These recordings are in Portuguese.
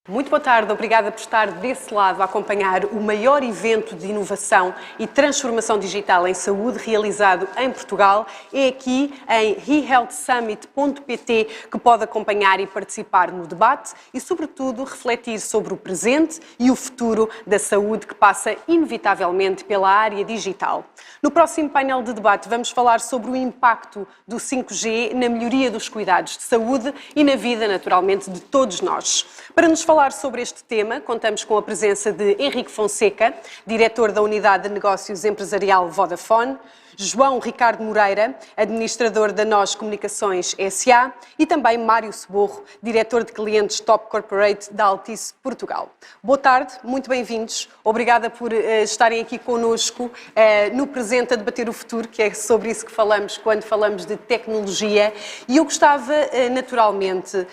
Muito boa tarde, obrigada por estar desse lado a acompanhar o maior evento de inovação e transformação digital em saúde realizado em Portugal. É aqui em eHealthSummit.pt que pode acompanhar e participar no debate e, sobretudo, refletir sobre o presente e o futuro da saúde que passa inevitavelmente pela área digital. No próximo painel de debate vamos falar sobre o impacto do 5G na melhoria dos cuidados de saúde e na vida, naturalmente, de todos nós. Para nos falar sobre este tema, contamos com a presença de Henrique Fonseca, diretor da Unidade de Negócios Empresarial Vodafone, João Ricardo Moreira, administrador da NOS Comunicações SA e também Mário Soborro, diretor de clientes Top Corporate da Altice Portugal. Boa tarde, muito bem-vindos. Obrigada por estarem aqui connosco no presente a debater o futuro, que é sobre isso que falamos quando falamos de tecnologia. E eu gostava, naturalmente,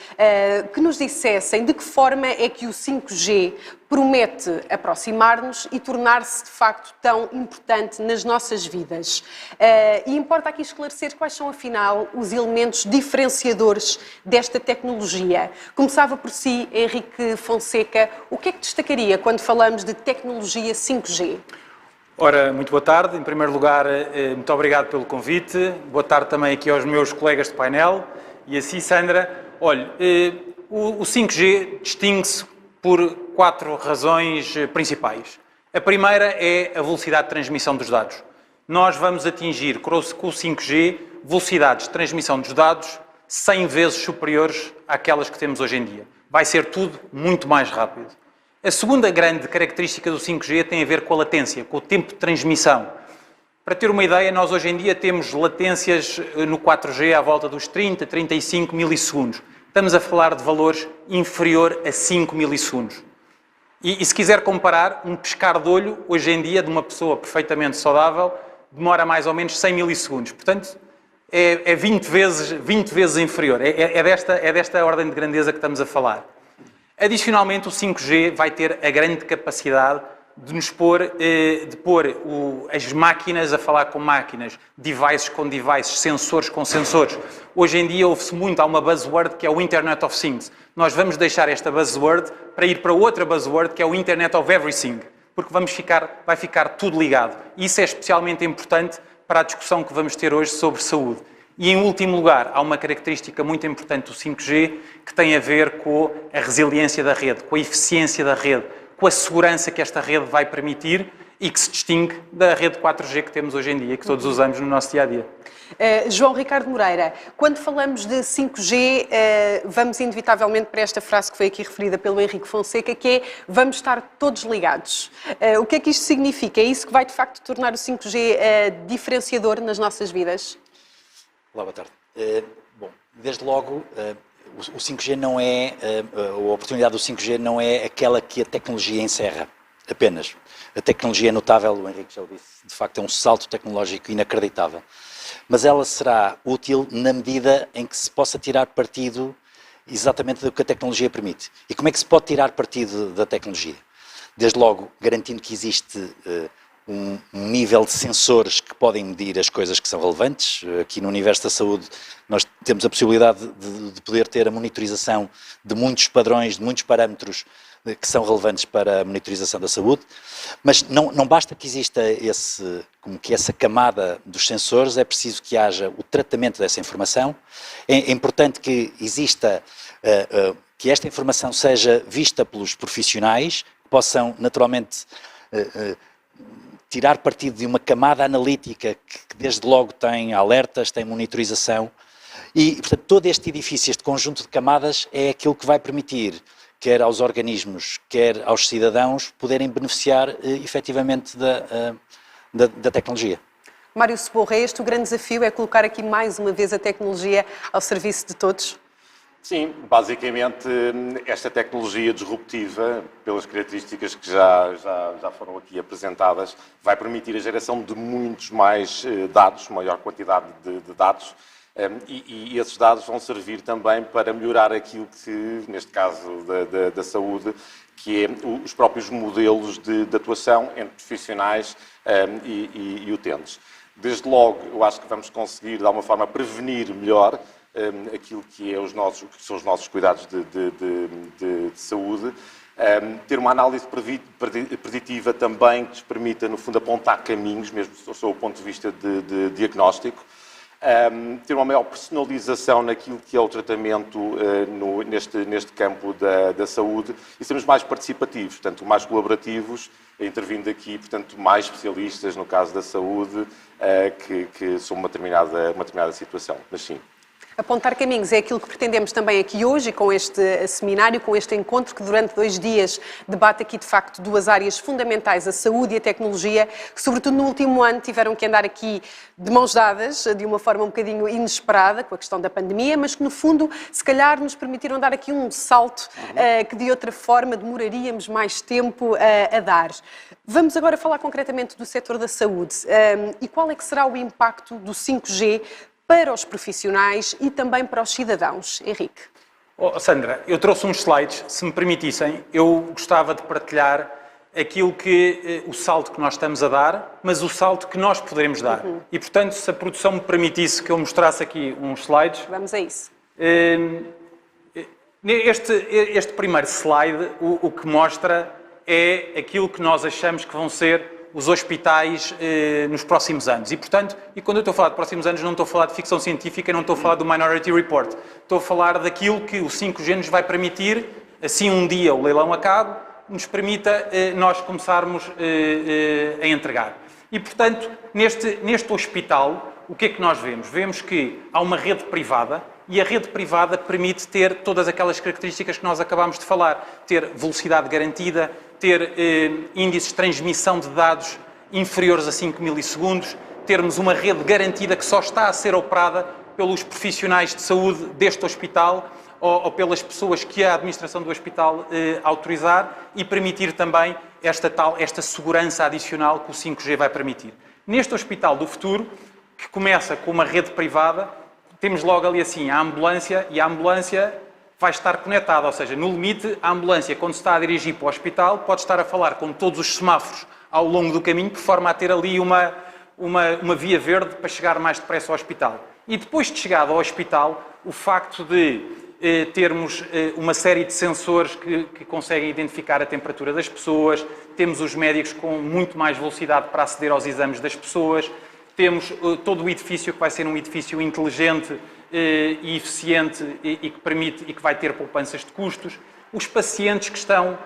que nos dissessem de que forma é que o 5G promete aproximar-nos e tornar-se, de facto, tão importante nas nossas vidas. E importa aqui esclarecer quais são, afinal, os elementos diferenciadores desta tecnologia. Começava por si, Henrique Fonseca. O que é que destacaria quando falamos de tecnologia 5G? Ora, muito boa tarde. Em primeiro lugar, muito obrigado pelo convite. Boa tarde também aqui aos meus colegas de painel. E assim, Sandra, olha, o 5G distingue-se por 4 razões principais. A primeira é a velocidade de transmissão dos dados. Nós vamos atingir com o 5G velocidades de transmissão dos dados 100 vezes superiores àquelas que temos hoje em dia. Vai ser tudo muito mais rápido. A segunda grande característica do 5G tem a ver com a latência, com o tempo de transmissão. Para ter uma ideia, nós hoje em dia temos latências no 4G à volta dos 30, 35 milissegundos. Estamos a falar de valores inferior a 5 milissegundos. E se quiser comparar, um pescar de olho, hoje em dia, de uma pessoa perfeitamente saudável, demora mais ou menos 100 milissegundos. Portanto, é 20 vezes inferior. É desta ordem de grandeza que estamos a falar. Adicionalmente, o 5G vai ter a grande capacidade de nos pôr as máquinas a falar com máquinas, devices com devices, sensores com sensores. Hoje em dia ouve-se muito, há uma buzzword que é o Internet of Things. Nós vamos deixar esta buzzword para ir para outra buzzword que é o Internet of Everything, porque vai ficar tudo ligado. E isso é especialmente importante para a discussão que vamos ter hoje sobre saúde. E, em último lugar, há uma característica muito importante do 5G que tem a ver com a resiliência da rede, com a eficiência da rede, com a segurança que esta rede vai permitir e que se distingue da rede 4G que temos hoje em dia, que todos usamos no nosso dia-a-dia. João Ricardo Moreira, quando falamos de 5G, vamos inevitavelmente para esta frase que foi aqui referida pelo Henrique Fonseca, que é vamos estar todos ligados. O que é que isto significa? É isso que vai, de facto, tornar o 5G diferenciador nas nossas vidas? Olá, boa tarde. Bom, desde logo, o 5G não é, a oportunidade do 5G não é aquela que a tecnologia encerra, apenas. A tecnologia é notável, o Henrique já o disse, de facto é um salto tecnológico inacreditável. Mas ela será útil na medida em que se possa tirar partido exatamente do que a tecnologia permite. E como é que se pode tirar partido da tecnologia? Desde logo, garantindo que existe um nível de sensores que podem medir as coisas que são relevantes. Aqui no universo da saúde nós temos a possibilidade de poder ter a monitorização de muitos padrões, de muitos parâmetros que são relevantes para a monitorização da saúde, mas não basta que exista essa camada dos sensores, é preciso que haja o tratamento dessa informação, é importante que exista, que esta informação seja vista pelos profissionais, que possam naturalmente tirar partido de uma camada analítica que desde logo tem alertas, tem monitorização e, portanto, todo este edifício, este conjunto de camadas é aquilo que vai permitir, quer aos organismos, quer aos cidadãos, poderem beneficiar efetivamente da tecnologia. Mário Soborro, é este o grande desafio, é colocar aqui mais uma vez a tecnologia ao serviço de todos? Sim, basicamente esta tecnologia disruptiva, pelas características que já foram aqui apresentadas, vai permitir a geração de muitos mais dados, maior quantidade de dados, e esses dados vão servir também para melhorar aquilo que, neste caso da saúde, que é os próprios modelos de atuação entre profissionais e utentes. Desde logo, eu acho que vamos conseguir, de alguma forma, prevenir melhor aquilo que são os nossos cuidados de saúde. Ter uma análise preditiva também que nos permita, no fundo, apontar caminhos, mesmo sob o ponto de vista de diagnóstico. Ter uma maior personalização naquilo que é o tratamento neste campo da saúde e sermos mais participativos, portanto, mais colaborativos, intervindo aqui, portanto, mais especialistas, no caso da saúde, que são uma determinada situação. Mas sim. Apontar caminhos é aquilo que pretendemos também aqui hoje, com este seminário, com este encontro, que durante 2 dias debate aqui, de facto, 2 áreas fundamentais, a saúde e a tecnologia, que, sobretudo no último ano, tiveram que andar aqui de mãos dadas, de uma forma um bocadinho inesperada, com a questão da pandemia, mas que, no fundo, se calhar nos permitiram dar aqui um salto que, de outra forma, demoraríamos mais tempo a dar. Vamos agora falar concretamente do setor da saúde. E qual é que será o impacto do 5G para os profissionais e também para os cidadãos? Henrique. Sandra, eu trouxe uns slides, se me permitissem, eu gostava de partilhar o salto que nós estamos a dar, mas o salto que nós poderemos dar. E, portanto, se a produção me permitisse que eu mostrasse aqui uns slides... Vamos a isso. Este primeiro slide, o que mostra é aquilo que nós achamos que vão ser os hospitais nos próximos anos. E, portanto, quando eu estou a falar de próximos anos, não estou a falar de ficção científica, não estou a falar do Minority Report. Estou a falar daquilo que o 5G nos vai permitir, assim um dia o leilão acabe, nos permita nós começarmos a entregar. E, portanto, neste hospital, o que é que nós vemos? Vemos que há uma rede privada, e a rede privada permite ter todas aquelas características que nós acabámos de falar. Ter velocidade garantida, ter índices de transmissão de dados inferiores a 5 milissegundos, termos uma rede garantida que só está a ser operada pelos profissionais de saúde deste hospital ou pelas pessoas que a administração do hospital autorizar, e permitir também esta segurança adicional que o 5G vai permitir. Neste hospital do futuro, que começa com uma rede privada, temos logo ali assim a ambulância, e a ambulância vai estar conectada, ou seja, no limite, a ambulância, quando se está a dirigir para o hospital, pode estar a falar com todos os semáforos ao longo do caminho, por forma a ter ali uma via verde para chegar mais depressa ao hospital. E depois de chegado ao hospital, o facto de termos uma série de sensores que conseguem identificar a temperatura das pessoas, temos os médicos com muito mais velocidade para aceder aos exames das pessoas, temos todo o edifício que vai ser um edifício inteligente e eficiente e que permite e que vai ter poupanças de custos. Os pacientes que estão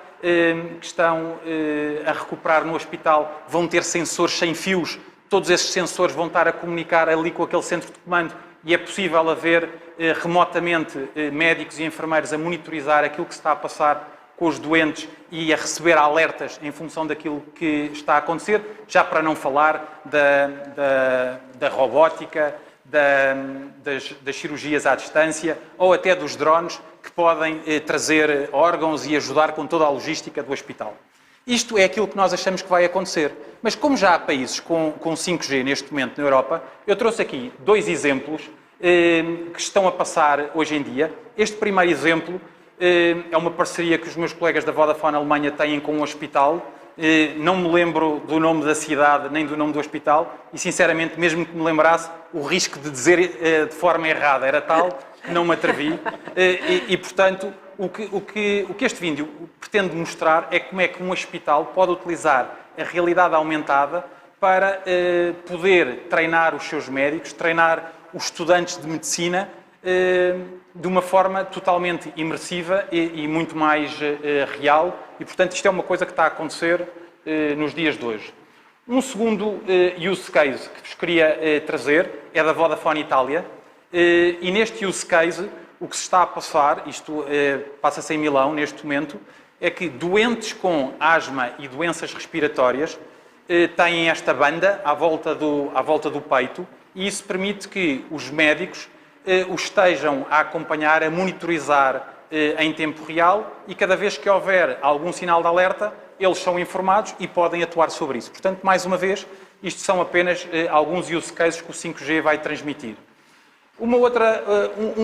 a recuperar no hospital vão ter sensores sem fios. Todos esses sensores vão estar a comunicar ali com aquele centro de comando, e é possível haver remotamente médicos e enfermeiros a monitorizar aquilo que se está a passar com os doentes e a receber alertas em função daquilo que está a acontecer, já para não falar da robótica, das cirurgias à distância ou até dos drones que podem trazer órgãos e ajudar com toda a logística do hospital. Isto é aquilo que nós achamos que vai acontecer. Mas como já há países com 5G neste momento na Europa, eu trouxe aqui 2 exemplos que estão a passar hoje em dia. Este primeiro exemplo é uma parceria que os meus colegas da Vodafone Alemanha têm com um hospital. Não me lembro do nome da cidade nem do nome do hospital e, sinceramente, mesmo que me lembrasse, o risco de dizer de forma errada era tal que não me atrevi. Portanto, o que este vídeo pretende mostrar é como é que um hospital pode utilizar a realidade aumentada para poder treinar os seus médicos, treinar os estudantes de medicina de uma forma totalmente imersiva e muito mais real. E, portanto, isto é uma coisa que está a acontecer nos dias de hoje. Um segundo use case que vos queria trazer é da Vodafone Itália. E neste use case, o que se está a passar, isto passa-se em Milão neste momento, é que doentes com asma e doenças respiratórias têm esta banda à volta do peito, e isso permite que os médicos os estejam a acompanhar, a monitorizar em tempo real, e cada vez que houver algum sinal de alerta, eles são informados e podem atuar sobre isso. Portanto, mais uma vez, isto são apenas alguns use cases que o 5G vai transmitir. Um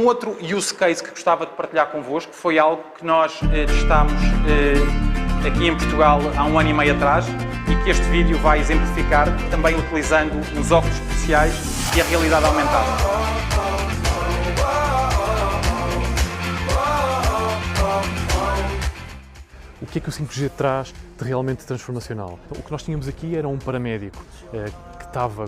outro use case que gostava de partilhar convosco foi algo que nós testámos aqui em Portugal há 1 ano e meio atrás, e que este vídeo vai exemplificar, também utilizando os óculos especiais e a realidade aumentada. que é que o 5G traz de realmente transformacional? O que nós tínhamos aqui era um paramédico que estava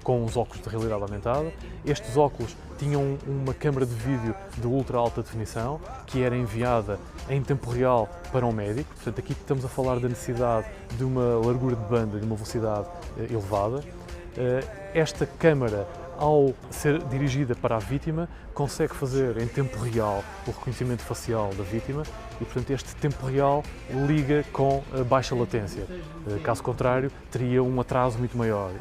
com os óculos de realidade aumentada. Estes óculos tinham uma câmara de vídeo de ultra alta definição que era enviada em tempo real para um médico. Portanto, aqui estamos a falar da necessidade de uma largura de banda, de uma velocidade elevada. Esta câmara, ao ser dirigida para a vítima, consegue fazer em tempo real o reconhecimento facial da vítima e, portanto, este tempo real liga com a baixa latência. Caso contrário, teria um atraso muito maior.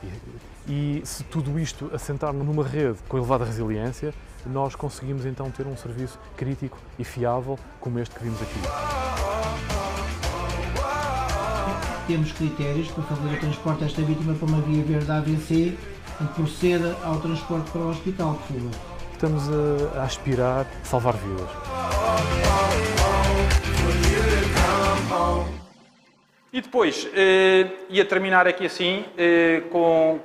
E se tudo isto assentar numa rede com elevada resiliência, nós conseguimos então ter um serviço crítico e fiável como este que vimos aqui. Temos critérios para fazer o transporte desta vítima para uma via verde AVC e proceda ao transporte para o hospital, por favor. Estamos a aspirar salvar vidas. E depois, ia terminar aqui assim, com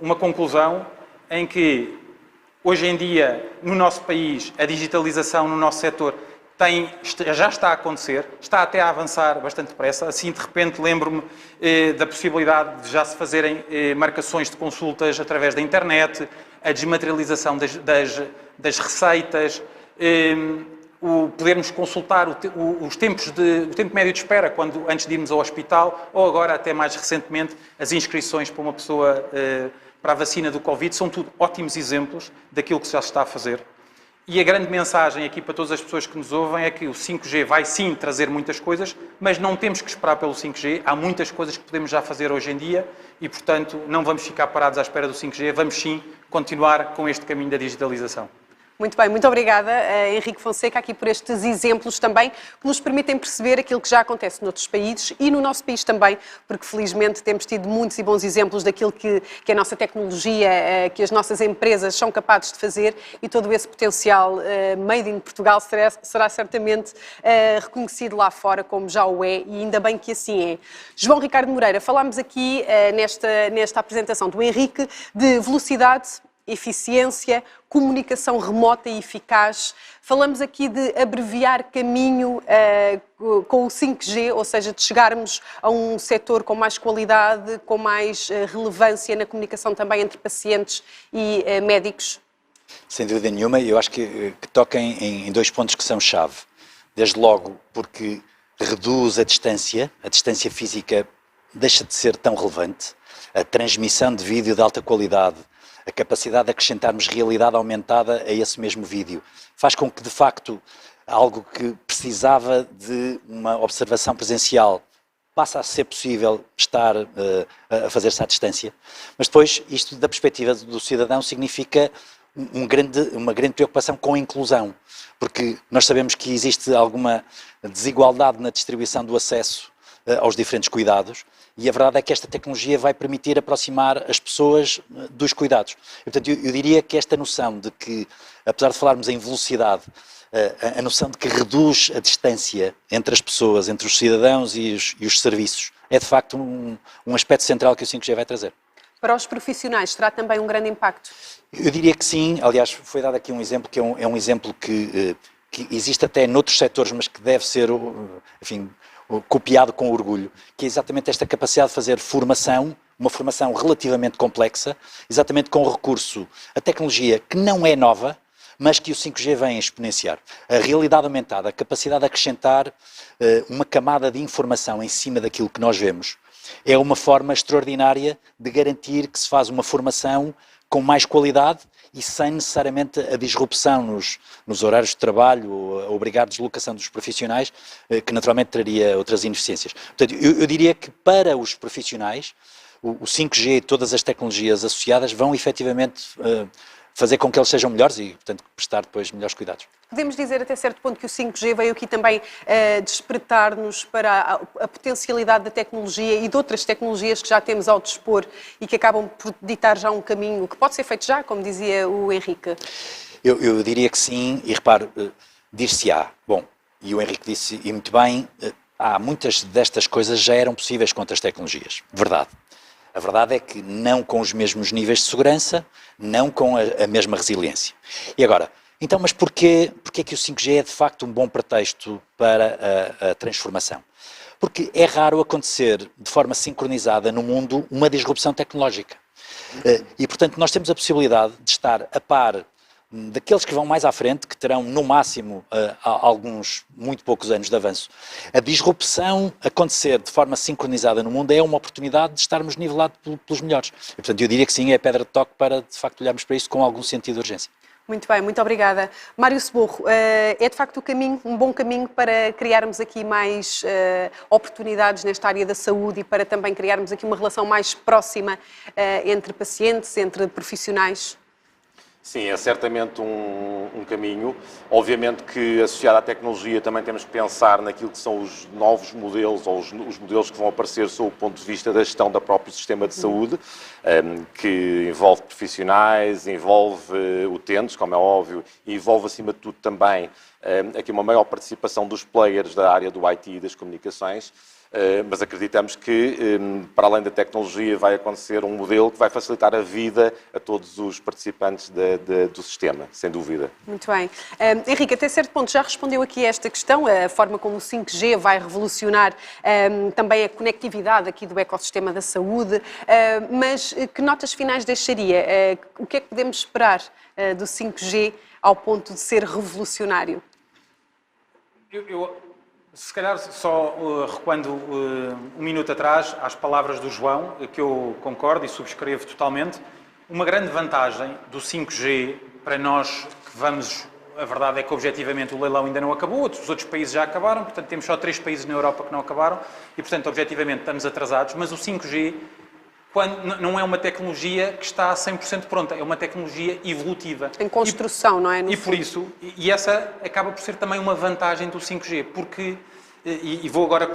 uma conclusão em que, hoje em dia, no nosso país, a digitalização no nosso setor já está a acontecer, está até a avançar bastante depressa. Assim, de repente, lembro-me da possibilidade de já se fazerem marcações de consultas através da internet, a desmaterialização das receitas, podermos consultar o tempo médio de espera antes de irmos ao hospital, ou agora, até mais recentemente, as inscrições para uma pessoa para a vacina do Covid. São tudo ótimos exemplos daquilo que já se está a fazer. E a grande mensagem aqui para todas as pessoas que nos ouvem é que o 5G vai sim trazer muitas coisas, mas não temos que esperar pelo 5G. Há muitas coisas que podemos já fazer hoje em dia e, portanto, não vamos ficar parados à espera do 5G, vamos sim continuar com este caminho da digitalização. Muito bem, muito obrigada, Henrique Fonseca, aqui por estes exemplos também que nos permitem perceber aquilo que já acontece noutros países e no nosso país também, porque felizmente temos tido muitos e bons exemplos daquilo que a nossa tecnologia, que as nossas empresas são capazes de fazer e todo esse potencial made in Portugal será certamente reconhecido lá fora, como já o é, e ainda bem que assim é. João Ricardo Moreira, falámos aqui nesta apresentação do Henrique de velocidade, eficiência, comunicação remota e eficaz. Falamos aqui de abreviar caminho com o 5G, ou seja, de chegarmos a um setor com mais qualidade, com mais relevância na comunicação também entre pacientes e médicos. Sem dúvida nenhuma, eu acho que toca em dois pontos que são chave. Desde logo porque reduz a distância física deixa de ser tão relevante, a transmissão de vídeo de alta qualidade, a capacidade de acrescentarmos realidade aumentada a esse mesmo vídeo, faz com que, de facto, algo que precisava de uma observação presencial passa a ser possível estar a fazer-se à distância. Mas depois, isto da perspectiva do cidadão significa uma grande preocupação com a inclusão, porque nós sabemos que existe alguma desigualdade na distribuição do acesso aos diferentes cuidados, e a verdade é que esta tecnologia vai permitir aproximar as pessoas dos cuidados. E, portanto, eu diria que esta noção de que, apesar de falarmos em velocidade, a noção de que reduz a distância entre as pessoas, entre os cidadãos e os serviços, é de facto um aspecto central que o 5G vai trazer. Para os profissionais, terá também um grande impacto? Eu diria que sim. Aliás, foi dado aqui um exemplo que é um exemplo que existe até noutros setores, mas que deve ser, enfim, copiado com orgulho, que é exatamente esta capacidade de fazer formação, uma formação relativamente complexa, exatamente com recurso a tecnologia que não é nova, mas que o 5G vem exponenciar. A realidade aumentada, a capacidade de acrescentar uma camada de informação em cima daquilo que nós vemos, é uma forma extraordinária de garantir que se faz uma formação com mais qualidade e sem necessariamente a disrupção nos horários de trabalho, a obrigar a deslocação dos profissionais, que naturalmente traria outras ineficiências. Portanto, eu diria que para os profissionais, o 5G e todas as tecnologias associadas vão efetivamente fazer com que eles sejam melhores e, portanto, prestar depois melhores cuidados. Podemos dizer até certo ponto que o 5G veio aqui também despertar-nos para a potencialidade da tecnologia e de outras tecnologias que já temos ao dispor e que acabam por ditar já um caminho que pode ser feito já, como dizia o Henrique. Eu diria que sim, e repare, dir-se-á. Bom, e o Henrique disse, e muito bem, muitas destas coisas já eram possíveis com outras tecnologias. Verdade. A verdade é que não com os mesmos níveis de segurança, não com a mesma resiliência. E agora, Então, mas porquê que o 5G é de facto um bom pretexto para a transformação? Porque é raro acontecer de forma sincronizada no mundo uma disrupção tecnológica. E, portanto, nós temos a possibilidade de estar a par daqueles que vão mais à frente, que terão no máximo alguns muito poucos anos de avanço. A disrupção acontecer de forma sincronizada no mundo é uma oportunidade de estarmos nivelados pelos melhores. E, portanto, eu diria que sim, é a pedra de toque para, de facto, olharmos para isso com algum sentido de urgência. Muito bem, muito obrigada. Mário Seborro, é de facto um bom caminho para criarmos aqui mais oportunidades nesta área da saúde e para também criarmos aqui uma relação mais próxima entre pacientes, entre profissionais? Sim, é certamente um caminho. Obviamente que, associado à tecnologia, também temos que pensar naquilo que são os novos modelos, ou os modelos que vão aparecer sob o ponto de vista da gestão do próprio sistema de saúde, que envolve profissionais, envolve utentes, como é óbvio, e envolve, acima de tudo, também aqui uma maior participação dos players da área do IT e das comunicações. Mas acreditamos que, para além da tecnologia, vai acontecer um modelo que vai facilitar a vida a todos os participantes do sistema, sem dúvida. Muito bem. Henrique, até certo ponto já respondeu aqui a esta questão, a forma como o 5G vai revolucionar também a conectividade aqui do ecossistema da saúde, mas que notas finais deixaria? O que é que podemos esperar do 5G ao ponto de ser revolucionário? Se calhar só recuando um minuto atrás às palavras do João, que eu concordo e subscrevo totalmente, uma grande vantagem do 5G para nós que vamos, a verdade é que objetivamente o leilão ainda não acabou, os outros países já acabaram, portanto temos só 3 países na Europa que não acabaram e portanto objetivamente estamos atrasados, mas o 5G não é uma tecnologia que está 100% pronta, é uma tecnologia evolutiva. Em construção, não é? E por isso, e essa acaba por ser também uma vantagem do 5G, porque, e vou agora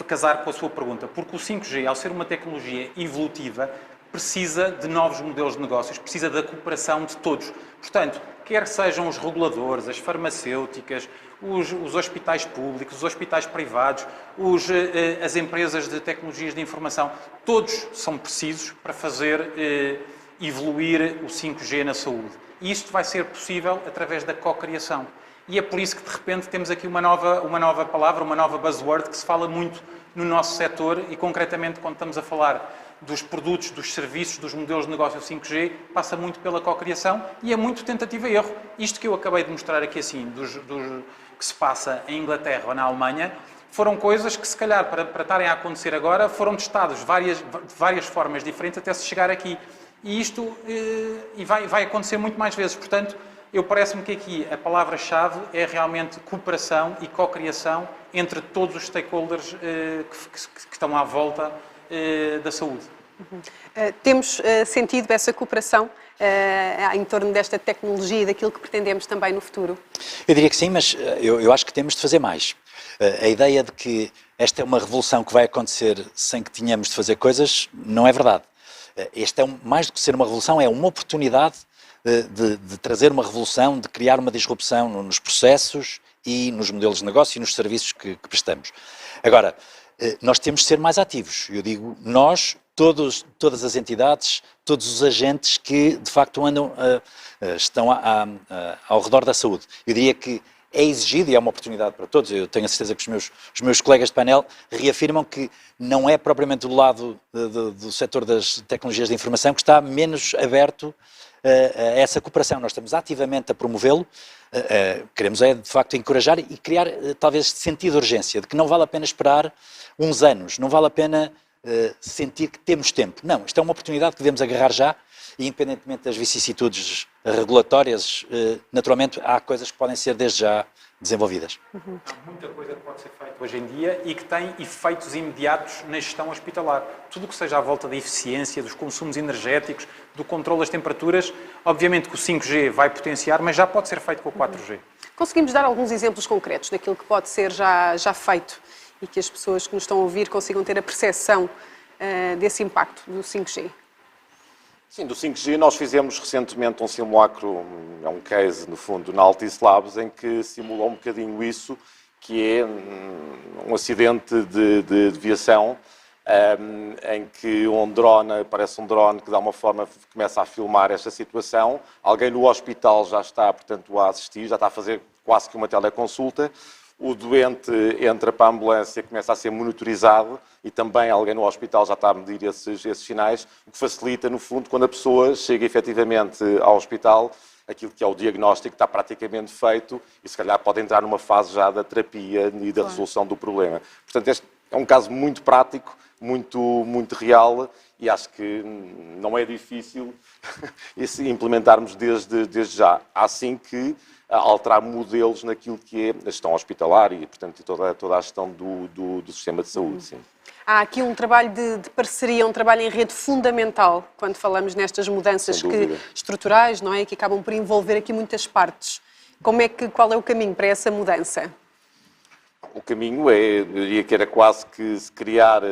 casar com a sua pergunta, porque o 5G, ao ser uma tecnologia evolutiva, precisa de novos modelos de negócios, precisa da cooperação de todos. Portanto, quer sejam os reguladores, as farmacêuticas, os hospitais públicos, os hospitais privados, as empresas de tecnologias de informação, todos são precisos para fazer evoluir o 5G na saúde. E isto vai ser possível através da cocriação. E é por isso que, de repente, temos aqui uma nova palavra, uma nova buzzword que se fala muito no nosso setor e, concretamente, quando estamos a falar dos produtos, dos serviços, dos modelos de negócio 5G, passa muito pela cocriação e é muito tentativa e erro. Isto que eu acabei de mostrar aqui assim, que se passa em Inglaterra ou na Alemanha, foram coisas que, se calhar, para estarem a acontecer agora, foram testados de várias formas diferentes até se chegar aqui. E isto vai acontecer muito mais vezes. Portanto, parece-me que aqui a palavra-chave é realmente cooperação e cocriação entre todos os stakeholders que estão à volta da saúde. Temos sentido essa cooperação em torno desta tecnologia e daquilo que pretendemos também no futuro? Eu diria que sim, mas eu acho que temos de fazer mais. A ideia de que esta é uma revolução que vai acontecer sem que tenhamos de fazer coisas não é verdade. Este mais do que ser uma revolução, é uma oportunidade de trazer uma revolução, de criar uma disrupção nos processos e nos modelos de negócio e nos serviços que prestamos. Agora, nós temos de ser mais ativos. Eu digo nós, todas as entidades, todos os agentes que de facto estão ao redor da saúde. Eu diria que é exigido e é uma oportunidade para todos. Eu tenho a certeza que os meus colegas de painel reafirmam que não é propriamente do lado do setor das tecnologias de informação que está menos aberto a essa cooperação. Nós estamos ativamente a promovê-lo, queremos de facto encorajar e criar talvez este sentido de urgência, de que não vale a pena esperar uns anos, não vale a pena sentir que temos tempo. Não, isto é uma oportunidade que devemos agarrar já e, independentemente das vicissitudes regulatórias, naturalmente há coisas que podem ser desde já desenvolvidas. Há muita coisa que pode ser feita hoje em dia e que tem efeitos imediatos na gestão hospitalar. Tudo o que seja à volta da eficiência, dos consumos energéticos, do controle das temperaturas, obviamente que o 5G vai potenciar, mas já pode ser feito com o 4G. Conseguimos dar alguns exemplos concretos daquilo que pode ser já feito e que as pessoas que nos estão a ouvir consigam ter a percepção desse impacto do 5G? Sim, do 5G nós fizemos recentemente um simulacro, é um case no fundo, na Altice Labs, em que simulou um bocadinho isso, que é um acidente de viação em que aparece um drone que, de alguma forma, começa a filmar esta situação. Alguém no hospital já está, portanto, a assistir, já está a fazer quase que uma teleconsulta. O doente entra para a ambulância, começa a ser monitorizado e também alguém no hospital já está a medir esses sinais, o que facilita, no fundo, quando a pessoa chega efetivamente ao hospital, aquilo que é o diagnóstico está praticamente feito e se calhar pode entrar numa fase já da terapia e da resolução do problema. Portanto, este é um caso muito prático, muito real e acho que não é difícil implementarmos desde já. Há sim que alterar modelos naquilo que é a gestão hospitalar e, portanto, toda a gestão do sistema de saúde. Sim. Há aqui um trabalho de parceria, um trabalho em rede fundamental quando falamos nestas mudanças estruturais, não é? Que acabam por envolver aqui muitas partes. Qual é o caminho para essa mudança? O caminho eu diria que era quase que se criar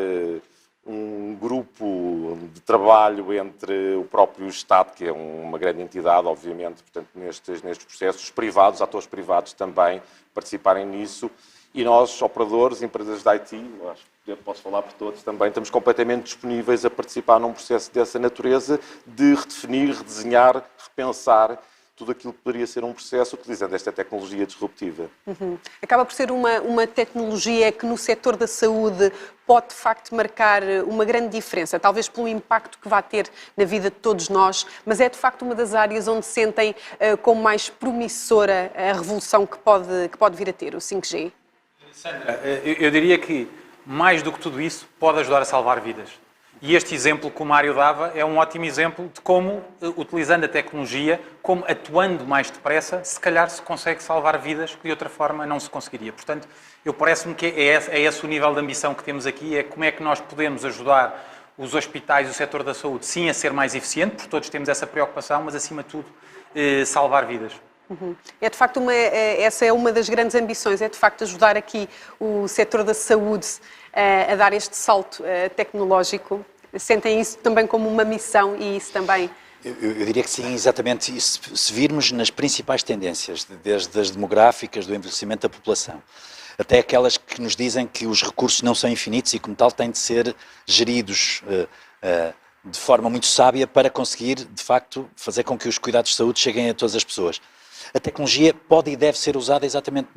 um grupo de trabalho entre o próprio Estado, que é uma grande entidade, obviamente, portanto, nestes processos, os privados, atores privados também participarem nisso, e nós, operadores, empresas de IT, acho que eu posso falar por todos também, estamos completamente disponíveis a participar num processo dessa natureza, de redefinir, redesenhar, repensar tudo aquilo que poderia ser um processo utilizando esta tecnologia disruptiva. Acaba por ser uma tecnologia que no setor da saúde pode de facto marcar uma grande diferença, talvez pelo impacto que vai ter na vida de todos nós, mas é de facto uma das áreas onde sentem como mais promissora a revolução que pode vir a ter, o 5G. Sandra, eu diria que mais do que tudo isso pode ajudar a salvar vidas. E este exemplo que o Mário dava é um ótimo exemplo de como, utilizando a tecnologia, como atuando mais depressa, se calhar se consegue salvar vidas que de outra forma não se conseguiria. Portanto, parece-me que é esse o nível de ambição que temos aqui, é como é que nós podemos ajudar os hospitais e o setor da saúde, sim, a ser mais eficiente, porque todos temos essa preocupação, mas acima de tudo, salvar vidas. É de facto essa é uma das grandes ambições, é de facto ajudar aqui o setor da saúde a dar este salto tecnológico. Sentem isso também como uma missão e isso também... Eu diria que sim, exatamente. E se virmos nas principais tendências, desde as demográficas, do envelhecimento da população, até aquelas que nos dizem que os recursos não são infinitos e, como tal, têm de ser geridos de forma muito sábia para conseguir, de facto, fazer com que os cuidados de saúde cheguem a todas as pessoas. A tecnologia pode e deve ser usada exatamente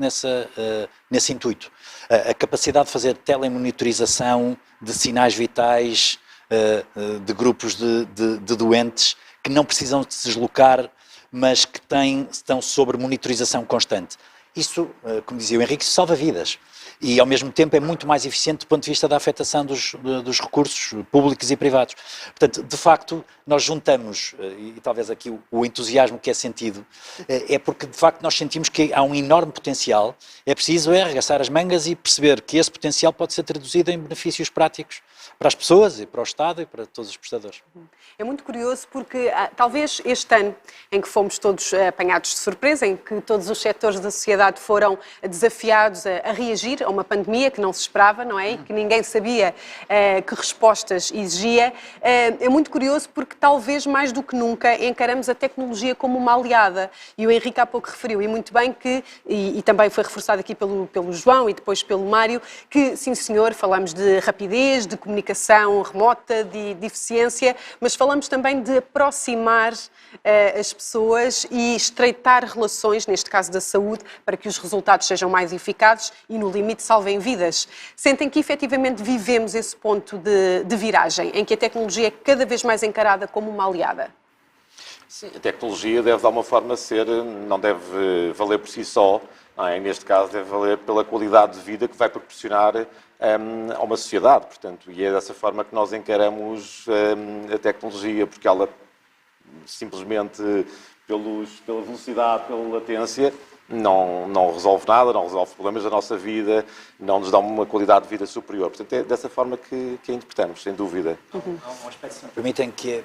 nesse intuito. A capacidade de fazer telemonitorização de sinais vitais, de grupos de doentes que não precisam de se deslocar, mas que estão sob monitorização constante. Isso, como dizia o Henrique, salva vidas. E, ao mesmo tempo, é muito mais eficiente do ponto de vista da afetação dos recursos públicos e privados. Portanto, de facto, nós juntamos, e talvez aqui o entusiasmo que é sentido, é porque, de facto, nós sentimos que há um enorme potencial, é preciso arregaçar as mangas e perceber que esse potencial pode ser traduzido em benefícios práticos para as pessoas e para o Estado e para todos os prestadores. É muito curioso porque talvez este ano em que fomos todos apanhados de surpresa, em que todos os setores da sociedade foram desafiados a reagir a uma pandemia que não se esperava, não é? E que ninguém sabia que respostas exigia. É muito curioso porque talvez mais do que nunca encaramos a tecnologia como uma aliada. E o Henrique há pouco referiu, e muito bem, e também foi reforçado aqui pelo João e depois pelo Mário, que sim senhor, falamos de rapidez, de comunicação remota, de eficiência, mas falamos também de aproximar as pessoas e estreitar relações, neste caso da saúde, para que os resultados sejam mais eficazes e, no limite, salvem vidas. Sentem que efetivamente vivemos esse ponto de viragem, em que a tecnologia é cada vez mais encarada como uma aliada? Sim, a tecnologia deve de alguma forma não deve valer por si só, não é? Neste caso deve valer pela qualidade de vida que vai proporcionar a uma sociedade, portanto, e é dessa forma que nós encaramos a tecnologia, porque ela simplesmente pela velocidade, pela latência, não resolve nada, não resolve problemas da nossa vida, não nos dá uma qualidade de vida superior. Portanto, é dessa forma que a interpretamos, sem dúvida. Há um aspecto, se me permitem, que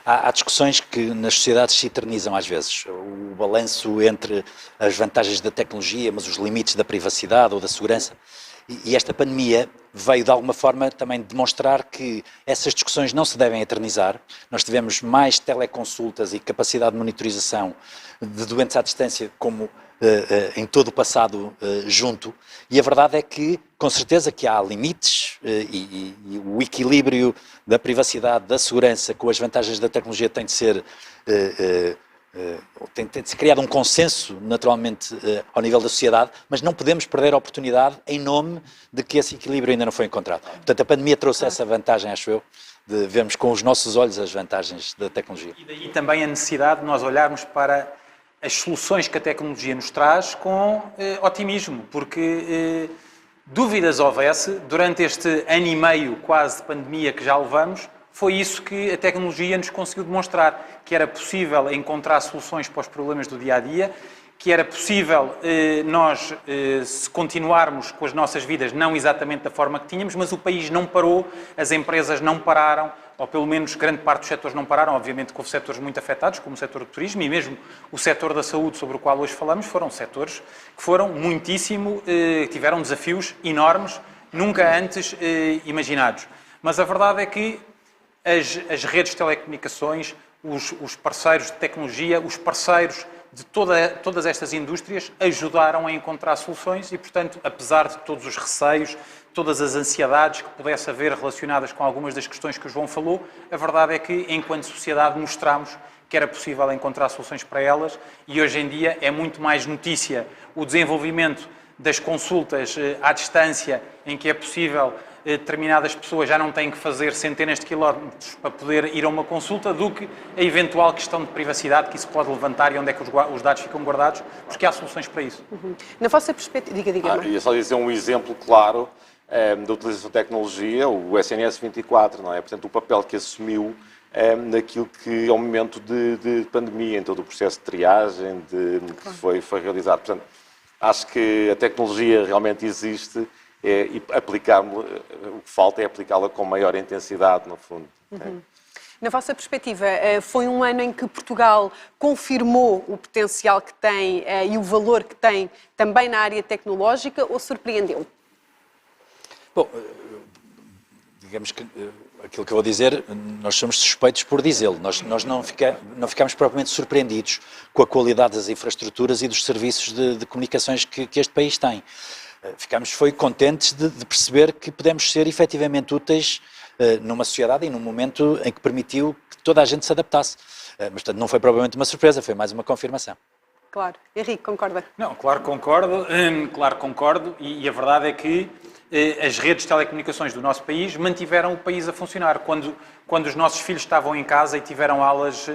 há discussões que nas sociedades se eternizam às vezes. O balanço entre as vantagens da tecnologia, mas os limites da privacidade ou da segurança. E esta pandemia veio, de alguma forma, também demonstrar que essas discussões não se devem eternizar. Nós tivemos mais teleconsultas e capacidade de monitorização de doentes à distância como em todo o passado junto, e a verdade é que, com certeza que há limites e o equilíbrio da privacidade, da segurança, com as vantagens da tecnologia tem de ser tem de ser criado um consenso, naturalmente, ao nível da sociedade, mas não podemos perder a oportunidade em nome de que esse equilíbrio ainda não foi encontrado. Portanto, a pandemia trouxe essa vantagem, acho eu, de vermos com os nossos olhos as vantagens da tecnologia. E daí também a necessidade de nós olharmos para as soluções que a tecnologia nos traz com otimismo, porque dúvidas houvesse, durante este ano e meio quase de pandemia que já levamos, foi isso que a tecnologia nos conseguiu demonstrar, que era possível encontrar soluções para os problemas do dia-a-dia, que era possível nós se continuarmos com as nossas vidas, não exatamente da forma que tínhamos, mas o país não parou, as empresas não pararam, ou pelo menos grande parte dos setores não pararam. Obviamente que houve setores muito afetados, como o setor do turismo e mesmo o setor da saúde, sobre o qual hoje falamos, foram setores que foram muitíssimo, tiveram desafios enormes, nunca antes imaginados. Mas a verdade é que as redes de telecomunicações, os parceiros de tecnologia, os parceiros de todas estas indústrias ajudaram a encontrar soluções e, portanto, apesar de todos os receios, todas as ansiedades que pudesse haver relacionadas com algumas das questões que o João falou, a verdade é que, enquanto sociedade, mostramos que era possível encontrar soluções para elas e, hoje em dia, é muito mais notícia o desenvolvimento das consultas à distância, em que é possível determinadas pessoas já não têm que fazer centenas de quilómetros para poder ir a uma consulta, do que a eventual questão de privacidade que isso pode levantar e onde é que os dados ficam guardados, porque há soluções para isso. Na vossa perspectiva, diga. Ia só dizer um exemplo claro da utilização de tecnologia, o SNS 24, não é? Portanto, o papel que assumiu naquilo que é o momento de pandemia, em todo o processo de triagem que foi realizado. Portanto, acho que a tecnologia realmente existe, e aplicá-la, o que falta é aplicá-la com maior intensidade, no fundo. Na vossa perspectiva, foi um ano em que Portugal confirmou o potencial que tem e o valor que tem também na área tecnológica, ou surpreendeu? Bom, digamos que aquilo que eu vou dizer, nós somos suspeitos por dizê-lo. Nós não ficamos propriamente surpreendidos com a qualidade das infraestruturas e dos serviços de comunicações que este país tem. Ficámos contentes de perceber que pudemos ser efetivamente úteis numa sociedade e num momento em que permitiu que toda a gente se adaptasse. Mas, portanto, não foi propriamente uma surpresa, foi mais uma confirmação. Claro. Henrique, concorda? Não, claro concordo, e a verdade é que as redes de telecomunicações do nosso país mantiveram o país a funcionar. Quando os nossos filhos estavam em casa e tiveram aulas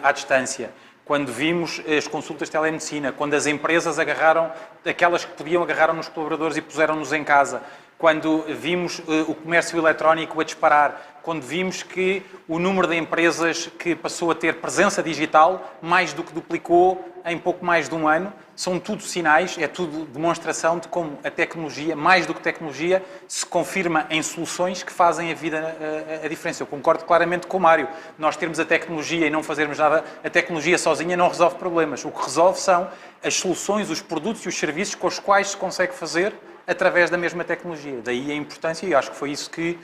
à distância, quando vimos as consultas de telemedicina, quando as empresas agarraram, aquelas que podiam, agarraram nos colaboradores e puseram-nos em casa, quando vimos o comércio eletrónico a disparar, quando vimos que o número de empresas que passou a ter presença digital mais do que duplicou em pouco mais de um ano, são tudo sinais, é tudo demonstração de como a tecnologia, mais do que tecnologia, se confirma em soluções que fazem a vida a diferença. Eu concordo claramente com o Mário. Nós termos a tecnologia e não fazermos nada, a tecnologia sozinha não resolve problemas. O que resolve são as soluções, os produtos e os serviços com os quais se consegue fazer através da mesma tecnologia. Daí a importância, e acho que foi isso que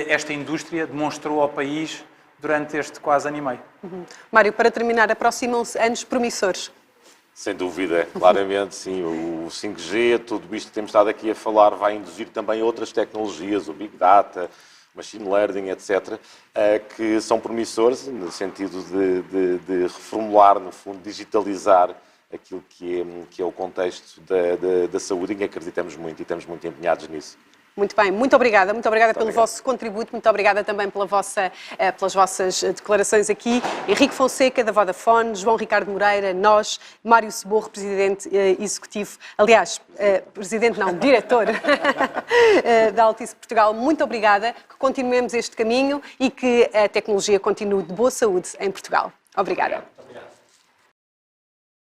esta indústria demonstrou ao país durante este quase ano e meio. Mário, para terminar, aproximam-se anos promissores. Sem dúvida, claramente, sim. O 5G, tudo isto que temos estado aqui a falar, vai induzir também outras tecnologias, o Big Data, Machine Learning, etc., que são promissores no sentido de reformular, no fundo, digitalizar aquilo que é o contexto da saúde, em que acreditamos muito e estamos muito empenhados nisso. Muito bem, muito obrigada pelo vosso contributo, muito obrigada também pelas vossas declarações aqui. Henrique Fonseca, da Vodafone, João Ricardo Moreira, nós, Mário Seborro, Presidente Executivo, aliás, Presidente não, Diretor da Altice Portugal, muito obrigada, que continuemos este caminho e que a tecnologia continue de boa saúde em Portugal. Obrigada. Obrigado.